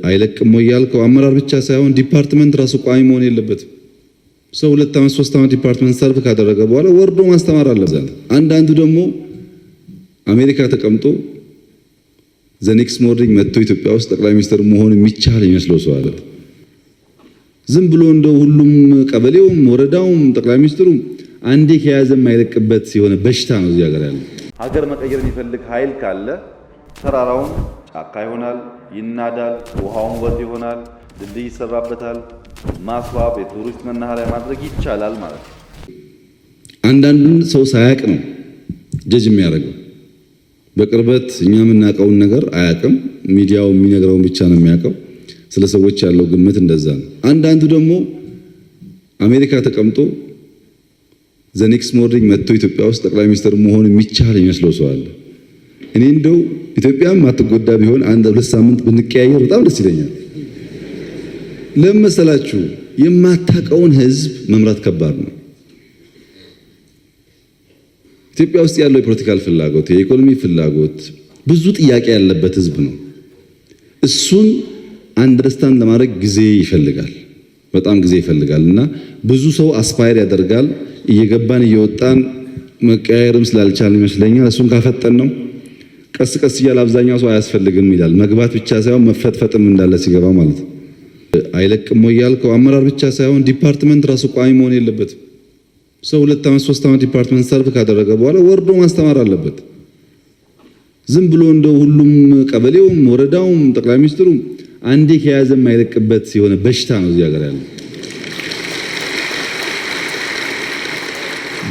አይለቅም ወይ ያልከው አመራር ብቻ ሳይሆን ዲፓርትመንት ራሱ ቋሚ መሆን የለበትም። ሰው 2 ዓመት 3 ዓመት ዲፓርትመንት ሰርቭ ካደረገ በኋላ ወርዶ ማስተማር አለበት። አንዳንዱ ደግሞ አሜሪካ ተቀምጦ ዘኔክስት ሞርኒንግ መጥቶ ኢትዮጵያ ውስጥ ጠቅላይ ሚኒስትር መሆን የሚቻል ይመስለው ሰው አለ። ዝም ብሎ እንደው ሁሉም ቀበሌውም ወረዳውም ጠቅላይ ሚኒስትሩም አንዴ ከያዘ የማይለቅበት ሲሆን በሽታ ነው እዚህ ሀገር ያለው። ሀገር መቀየር የሚፈልግ ኃይል ካለ ተራራውን ጫካ ይሆናል፣ ይናዳል፣ ውሃውን ወጥ ይሆናል፣ ድልድይ ይሰራበታል፣ ማስዋብ የቱሪስት መናኸሪያ ማድረግ ይቻላል ማለት ነው። አንዳንዱን ሰው ሳያቅ ነው ጀጅ የሚያደርገው። በቅርበት እኛ የምናውቀውን ነገር አያውቅም። ሚዲያው የሚነግረውን ብቻ ነው የሚያውቀው። ስለ ሰዎች ያለው ግምት እንደዛ ነው። አንዳንዱ ደግሞ አሜሪካ ተቀምጦ ዘኔክስት ሞርኒንግ መጥቶ ኢትዮጵያ ውስጥ ጠቅላይ ሚኒስትር መሆን የሚቻል ይመስለው ሰው አለ። እኔ እንደው ኢትዮጵያም አትጎዳ ቢሆን 1-2 ሳምንት ብንቀያየር በጣም ደስ ይለኛል። ለምን መሰላችሁ? የማታውቀውን ህዝብ መምራት ከባድ ነው። ኢትዮጵያ ውስጥ ያለው የፖለቲካል ፍላጎት፣ የኢኮኖሚ ፍላጎት፣ ብዙ ጥያቄ ያለበት ህዝብ ነው። እሱን አንደርስታንድ ለማድረግ ጊዜ ይፈልጋል፣ በጣም ጊዜ ይፈልጋል እና ብዙ ሰው አስፓየር ያደርጋል። እየገባን እየወጣን መቀያየርም ስላልቻለ ይመስለኛል እሱን ካፈጠን ነው ቀስ ቀስ እያለ አብዛኛው ሰው አያስፈልግም ይላል። መግባት ብቻ ሳይሆን መፈጥፈጥም እንዳለ ሲገባ ማለት ነው። አይለቅም ወይ ያልከው አመራር ብቻ ሳይሆን ዲፓርትመንት ራሱ ቋሚ መሆን የለበትም። ሰው 2 ዓመት 3 ዓመት ዲፓርትመንት ሰርቭ ካደረገ በኋላ ወርዶ ማስተማር አለበት። ዝም ብሎ እንደው ሁሉም ቀበሌውም ወረዳውም ጠቅላይ ሚኒስትሩም አንዴ ከያዘ የማይለቅበት ሲሆን በሽታ ነው እዚህ ሀገር ያለው።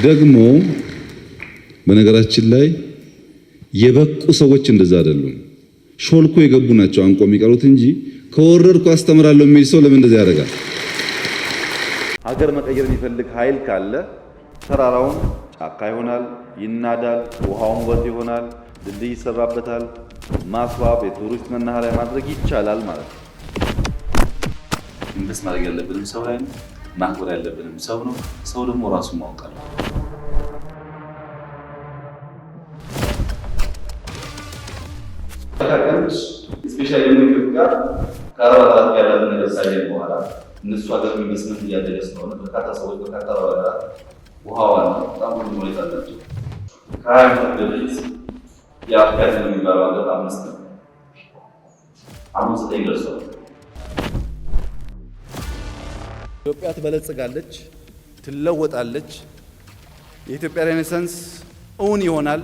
ደግሞ በነገራችን ላይ የበቁ ሰዎች እንደዛ አይደሉም። ሾልኮ የገቡ ናቸው አንቆ የሚቀሩት እንጂ ከወረድኩ አስተምራለሁ የሚል ሰው ለምን እንደዛ ያደርጋል? ሀገር መቀየር የሚፈልግ ኃይል ካለ ተራራውን ጫካ ይሆናል፣ ይናዳል፣ ውሃውን ወጥ ይሆናል፣ ድልድይ ይሰራበታል፣ ማስዋብ የቱሪስት መናኸሪያ ማድረግ ይቻላል ማለት ነው። ኢንቨስት ማድረግ ያለብንም ሰው ላይ ነው። ማክበር ያለብንም ሰው ነው። ሰው ደግሞ ራሱን ማወቅ አለበት። ስፔሻሊ ምክር ጋር ከአረባት ያለውን ነገር ሳይሆን በኋላ እነሱ ሀገር ኢንቨስትመንት እያደረገ ስለሆነ በርካታ ሰዎች በርካታ ባለሀብት ውሃዋን በጣም ብዙ ሁኔታ አላቸው። ከ20 ዓመት በፊት የአፍሪካ ኢኮኖሚ የሚባለው ሀገር 5 ነው። አሁን 9 ደርሷል። ኢትዮጵያ ትበለጽጋለች፣ ትለወጣለች። የኢትዮጵያ ሬኔሳንስ እውን ይሆናል።